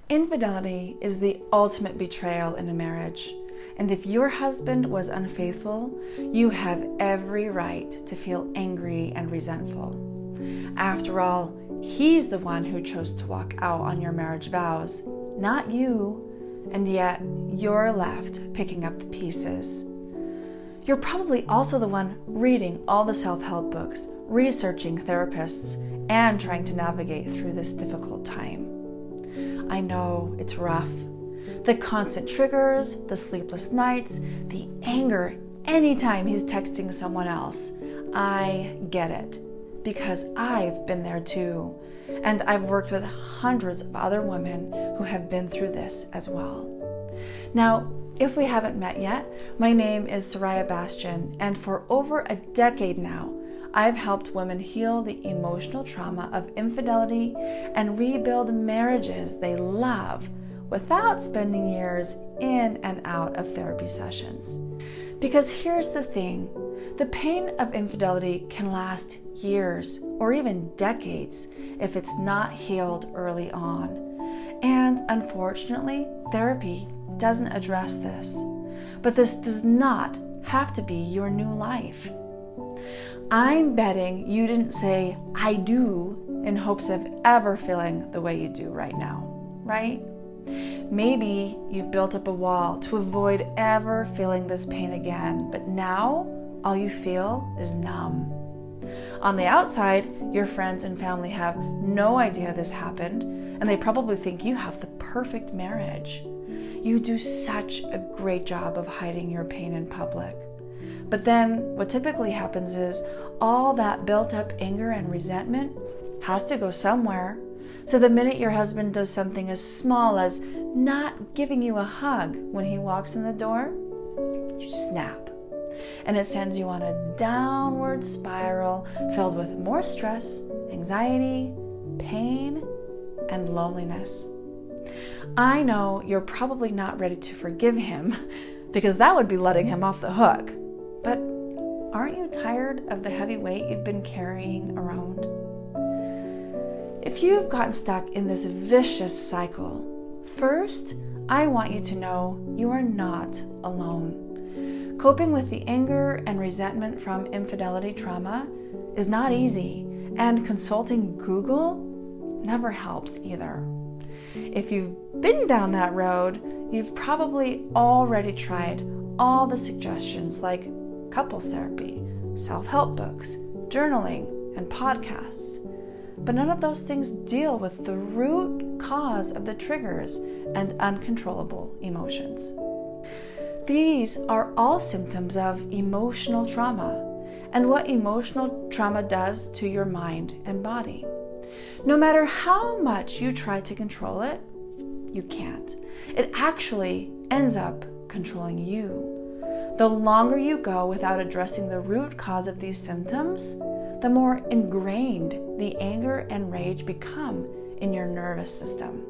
Infidelity is the ultimate betrayal in a marriage. And if your husband was unfaithful, you have every right to feel angry and resentful. After all, he's the one who chose to walk out on your marriage vows, not you, and yet you're left picking up the pieces. You're probably also the one reading all the self-help books, researching therapists, and trying to navigate through this difficult time. I know it's rough. The constant triggers, the sleepless nights, the anger anytime he's texting someone else. I get it, because I've been there too. And I've worked with hundreds of other women who have been through this as well. Now, if we haven't met yet, my name is Sariah Bastian, and for over a decade now, I've helped women heal the emotional trauma of infidelity and rebuild marriages they love without spending years in and out of therapy sessions. Because here's the thing, the pain of infidelity can last years or even decades if it's not healed early on. And unfortunately, therapy doesn't address this. But this does not have to be your new life. I'm betting you didn't say, "I do," in hopes of ever feeling the way you do right now, right? Maybe you've built up a wall to avoid ever feeling this pain again, but now all you feel is numb. On the outside, your friends and family have no idea this happened, and they probably think you have the perfect marriage. You do such a great job of hiding your pain in public. But then what typically happens is all that built up anger and resentment has to go somewhere. So the minute your husband does something as small as not giving you a hug when he walks in the door, you snap. And it sends you on a downward spiral filled with more stress, anxiety, pain, and loneliness. I know you're probably not ready to forgive him because that would be letting him off the hook. But aren't you tired of the heavy weight you've been carrying around? If you've gotten stuck in this vicious cycle, first, I want you to know you are not alone. Coping with the anger and resentment from infidelity trauma is not easy, and consulting Google never helps either. If you've been down that road, you've probably already tried all the suggestions like couples therapy, self-help books, journaling, and podcasts. But none of those things deal with the root cause of the triggers and uncontrollable emotions. These are all symptoms of emotional trauma and what emotional trauma does to your mind and body. No matter how much you try to control it, you can't. It actually ends up controlling you. The longer you go without addressing the root cause of these symptoms, the more ingrained the anger and rage become in your nervous system.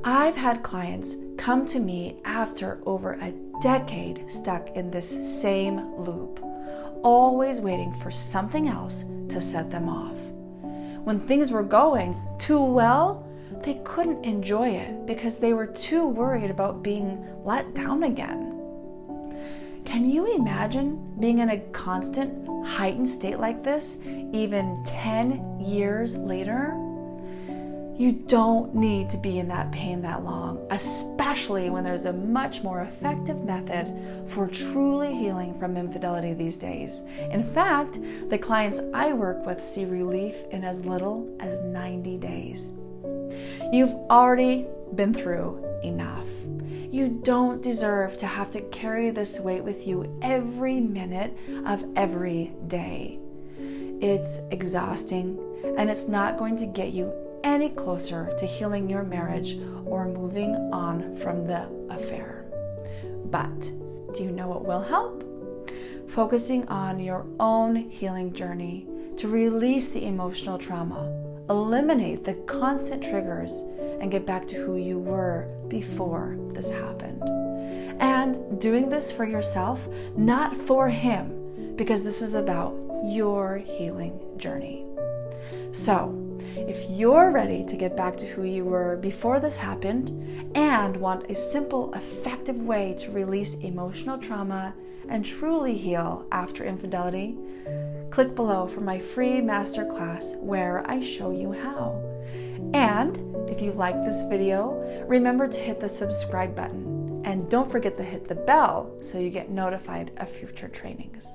I've had clients come to me after over a decade stuck in this same loop, always waiting for something else to set them off. When things were going too well, they couldn't enjoy it because they were too worried about being let down again. Can you imagine being in a constant, heightened state like this even 10 years later? You don't need to be in that pain that long, especially when there's a much more effective method for truly healing from infidelity these days. In fact, the clients I work with see relief in as little as 90 days. You've already been through enough. You don't deserve to have to carry this weight with you every minute of every day. It's exhausting, and it's not going to get you any closer to healing your marriage or moving on from the affair. But do you know what will help? Focusing on your own healing journey to release the emotional trauma, eliminate the constant triggers, and get back to who you were before this happened. And doing this for yourself, not for him, because this is about your healing journey. So, If you're ready to get back to who you were before this happened and want a simple, effective way to release emotional trauma and truly heal after infidelity, click below for my free masterclass where I show you how. And if you like this video, remember to hit the subscribe button and don't forget to hit the bell so you get notified of future trainings.